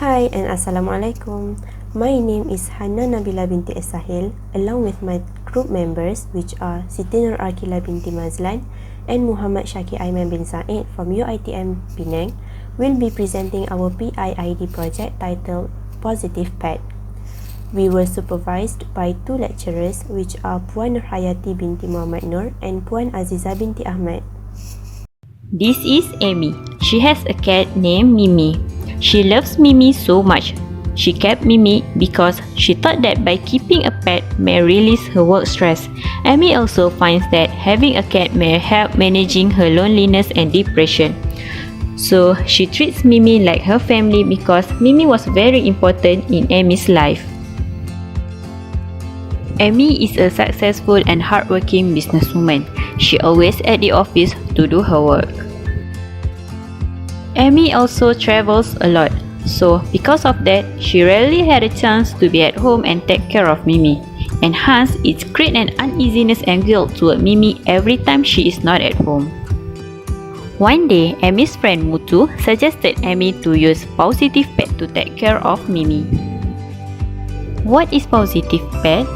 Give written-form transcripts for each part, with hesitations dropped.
Hi and Assalamualaikum. My name is Hana Nabila binti Sahil along with my group members which are Siti Nur Arkila binti Mazlan and Muhammad Syakir Aiman bin Said from UITM PENANG will be presenting our PIID project titled Positive Pet. We were supervised by two lecturers which are Puan Nurhayati binti Muhammad Nur and Puan Aziza binti Ahmad. This is Amy. She has a cat named Mimi. She loves Mimi so much. She kept Mimi because she thought that by keeping a pet may release her work stress. Amy also finds that having a cat may help managing her loneliness and depression. So she treats Mimi like her family because Mimi was very important in Amy's life. Amy is a successful and hardworking businesswoman. She always at the office to do her work. Amy also travels a lot, so because of that, she rarely had a chance to be at home and take care of Mimi. And hence, it creates an uneasiness and guilt toward Mimi every time she is not at home. One day, Amy's friend Mutu suggested Amy to use PAWSITIVE Pet to take care of Mimi. What is PAWSITIVE Pet?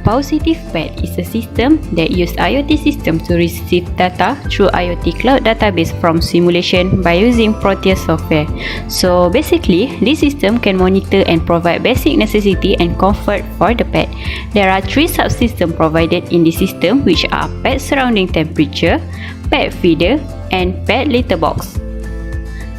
PAWSITIVE Pet is a system that uses IoT system to receive data through IoT cloud database from simulation by using Proteus software. So basically, this system can monitor and provide basic necessity and comfort for the pet. There are three subsystems provided in the system, which are pet surrounding temperature, pet feeder, and pet litter box.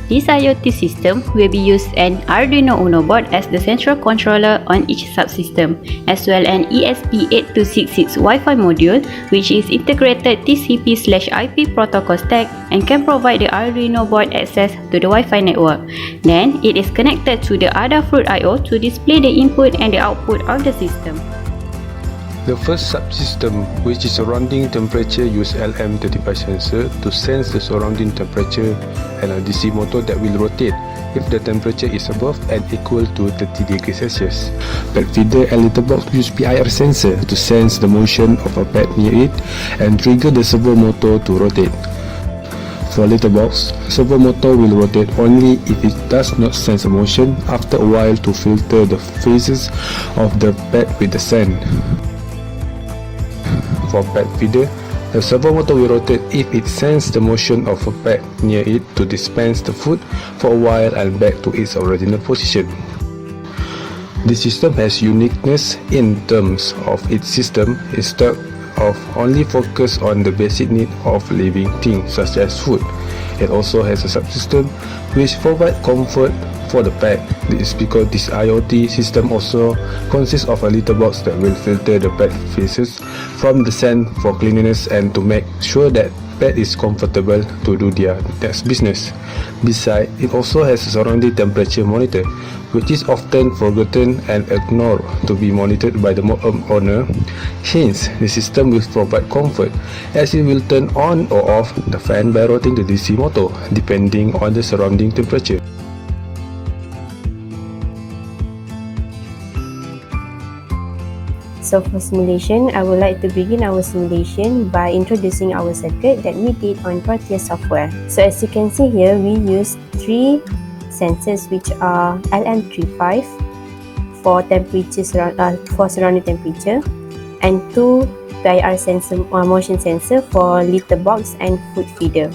This IoT system will be used an Arduino Uno board as the central controller on each subsystem, as well an ESP8266 Wi-Fi module which is integrated TCP/IP protocol stack and can provide the Arduino board access to the Wi-Fi network. Then it is connected to the Adafruit I/O to display the input and the output of the system. The first subsystem, which is surrounding temperature, use LM35 sensor to sense the surrounding temperature and a DC motor that will rotate if the temperature is above and equal to 30 degrees Celsius. Pet feeder and litter box use PIR sensor to sense the motion of a pet near it and trigger the servo motor to rotate. For litter box, servo motor will rotate only if it does not sense a motion after a while to filter the phases of the pet with the sand. For pet feeder, the servo motor will rotate if it senses the motion of a pet near it to dispense the food for a while and back to its original position. This system has uniqueness in terms of its system instead of only focus on the basic need of living things such as food. It also has a subsystem which provides comfort for the pet. This is because this IoT system also consists of a litter box that will filter the pet feces from the sand for cleanliness and to make sure that pet is comfortable to do their next business. Besides, it also has a surrounding temperature monitor, which is often forgotten and ignored to be monitored by the owner. Hence, the system will provide comfort as it will turn on or off the fan by rotating the DC motor depending on the surrounding temperature. So for simulation, I would like to begin our simulation by introducing our circuit that we did on Proteus software. So as you can see here, we use three sensors which are LM35 for surrounding temperature and two PIR sensor, motion sensor for litter box and food feeder.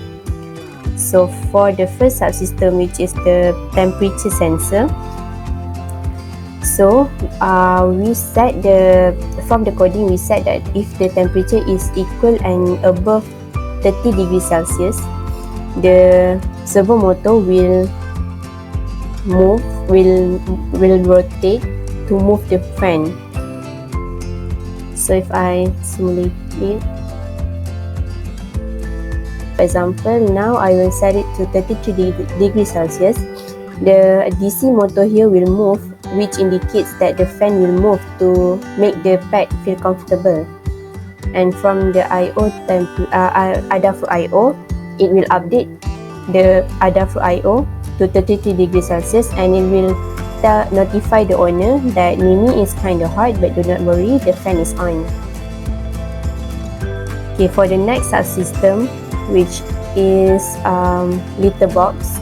So for the first subsystem, which is the temperature sensor, so we set from the coding we set that if the temperature is equal and above 30 degrees Celsius, the servo motor will rotate to move the fan. So if I simulate it, for example, now I will set it to 33 degrees Celsius. The DC motor here will move, which indicates that the fan will move to make the pet feel comfortable. And from the Adafruit I/O, it will update the Adafruit I/O to 33 degrees Celsius and it will notify the owner that Mimi is kind of hot, but do not worry, the fan is on. Okay, for the next subsystem, which is litter box,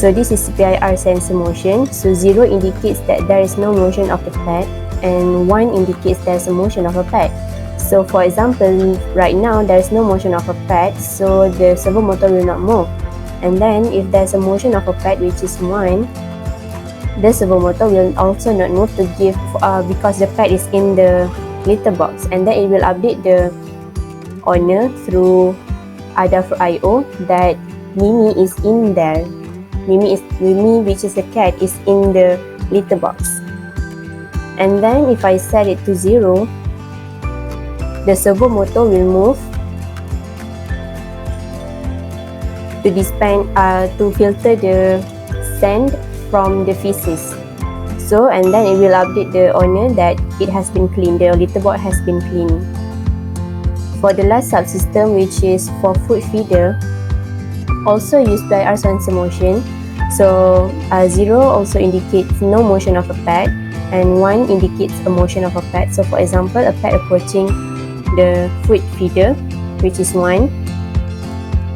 So this is PIR sensor motion. So 0 indicates that there is no motion of the pad, and 1 indicates there's a motion of a pad. So for example, right now there is no motion of a pad, so the servo motor will not move. And then if there's a motion of a pad, which is 1, the servo motor will also not move to give because the pad is in the litter box, and then it will update the owner through IO that Mimi is in there. Mimi, which is a cat, is in the litter box. And then if I set it to 0, the servo motor will move to filter the sand from the feces. So, and then it will update the owner that it has been cleaned, the litter box has been cleaned. For the last subsystem, which is for food feeder, also use PIR sensor motion. So 0 also indicates no motion of a pad, and 1 indicates a motion of a pad. So for example, a pad approaching the food feeder, which is 1,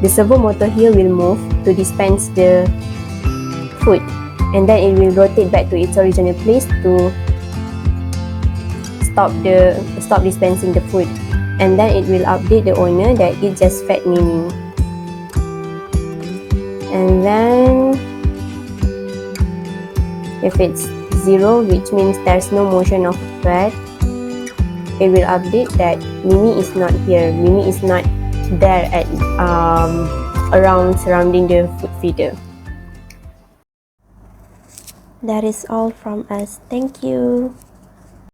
the servo motor here will move to dispense the food, and then it will rotate back to its original place to stop dispensing the food, and then it will update the owner that it just fed Mimi. And then if it's 0, which means there's no motion of the pad, it will update that Mimi is not here. Mimi is not there at around surrounding the food feeder. That is all from us. Thank you.